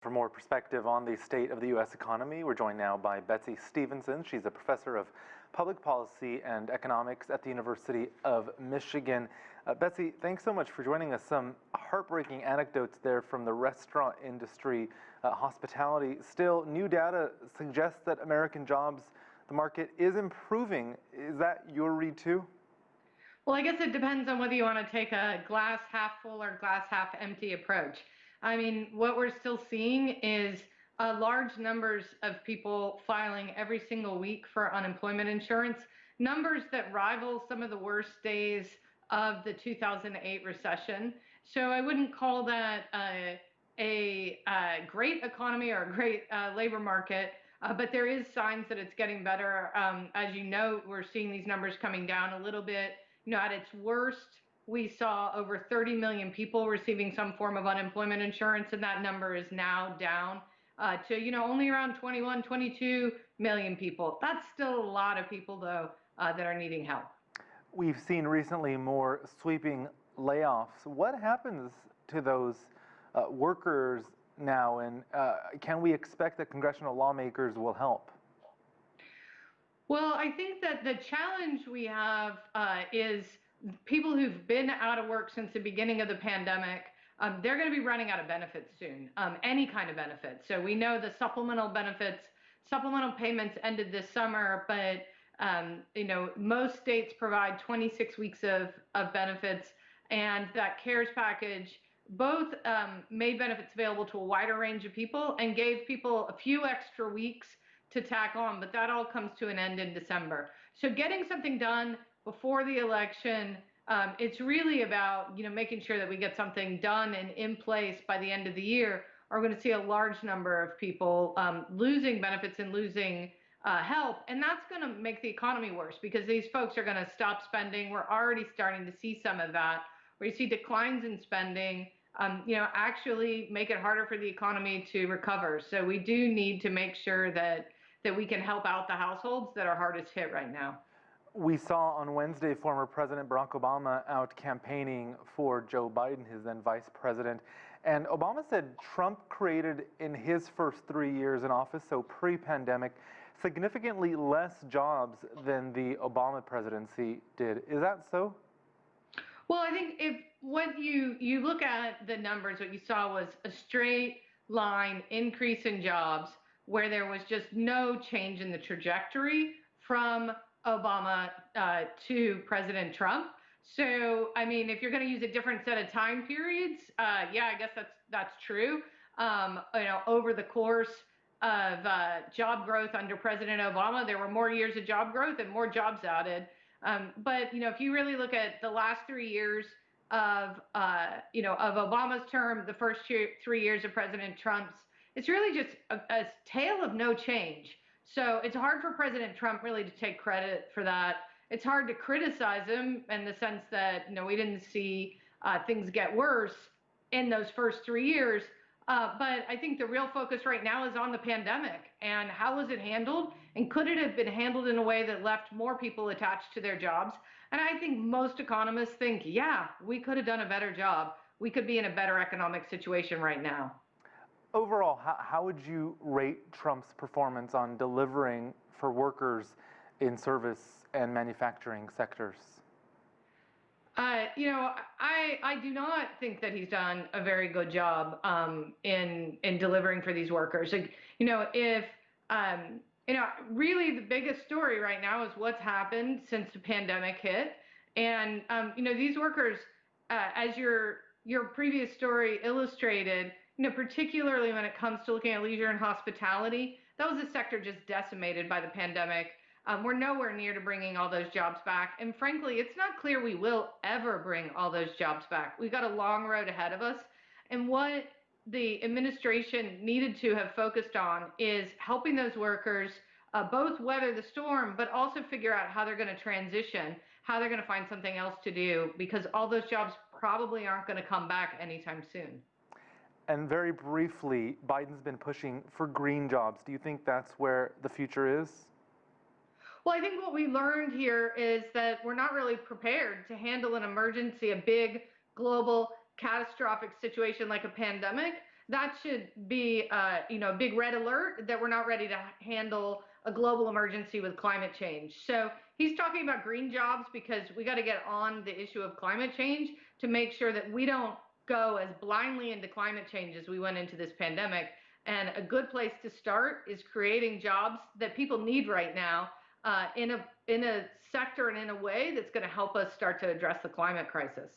For more perspective on the state of the U.S. economy, we're joined now by Betsy Stevenson. She's a professor of public policy and economics at the University of Michigan. Betsy, thanks so much for joining us. Some heartbreaking anecdotes there from the restaurant industry, hospitality. Still, new data suggests that American jobs, the market is improving. Is that your read too? Well, I guess it depends on whether you want to take a glass half full or glass half empty approach. I mean, what we're still seeing is large numbers of people filing every single week for unemployment insurance, numbers that rival some of the worst days of the 2008 recession. So I wouldn't call that a great economy or a great labor market, but there is signs that it's getting better. As you know, we're seeing these numbers coming down a little bit. You know, at its worst, we saw over 30 million people receiving some form of unemployment insurance, and that number is now down to, you know, only around 21, 22 million people. That's still a lot of people, though, that are needing help. We've seen recently more sweeping layoffs. What happens to those workers now, and can we expect that congressional lawmakers will help? Well, I think that the challenge we have is people who've been out of work since the beginning of the pandemic. They're going to be running out of benefits soon, any kind of benefits. So we know the supplemental payments ended this summer, but you know, most states provide 26 weeks of benefits, and that CARES package both made benefits available to a wider range of people and gave people a few extra weeks to tack on, but that all comes to an end in December. So getting something done before the election, it's really about, you know, making sure that we get something done and in place by the end of the year, or we're going to see a large number of people losing benefits and losing help. And that's going to make the economy worse because these folks are going to stop spending. We're already starting to see some of that, where you see declines in spending, you know, actually make it harder for the economy to recover. So we do need to make sure that we can help out the households that are hardest hit right now. We saw on Wednesday former President Barack Obama out campaigning for Joe Biden, his then vice president. And Obama said Trump created in his first 3 years in office, so pre-pandemic, significantly less jobs than the Obama presidency did. Is that so? Well, I think if what you look at the numbers, what you saw was a straight line increase in jobs where there was just no change in the trajectory from Obama to President Trump. So, I mean, if you're going to use a different set of time periods, yeah, I guess that's true. You know, over the course of job growth under President Obama, there were more years of job growth and more jobs added. But, you know, if you really look at the last 3 years of, you know, of Obama's term, the first 3 years of President Trump's, it's really just a tale of no change. So it's hard for President Trump really to take credit for that. It's hard to criticize him in the sense that, you know, we didn't see things get worse in those first 3 years. But I think the real focus right now is on the pandemic and how was it handled, and could it have been handled in a way that left more people attached to their jobs? And I think most economists think, yeah, we could have done a better job. We could be in a better economic situation right now. Overall, how would you rate Trump's performance on delivering for workers in service and manufacturing sectors? You know, I do not think that he's done a very good job in delivering for these workers. Like, you know, if you know, really the biggest story right now is what's happened since the pandemic hit, and you know, these workers, as your previous story illustrated, you know, particularly when it comes to looking at leisure and hospitality, that was a sector just decimated by the pandemic. We're nowhere near to bringing all those jobs back. And frankly, it's not clear we will ever bring all those jobs back. We've got a long road ahead of us. And what the administration needed to have focused on is helping those workers both weather the storm, but also figure out how they're going to transition, how they're going to find something else to do, because all those jobs probably aren't going to come back anytime soon. And very briefly, Biden's been pushing for green jobs. Do you think that's where the future is? Well, I think what we learned here is that we're not really prepared to handle an emergency, a big global catastrophic situation like a pandemic, that should be, a big red alert that we're not ready to handle a global emergency with climate change. So he's talking about green jobs because we got to get on the issue of climate change to make sure that we don't go as blindly into climate change as we went into this pandemic. And a good place to start is creating jobs that people need right now, in a sector and in a way that's going to help us start to address the climate crisis.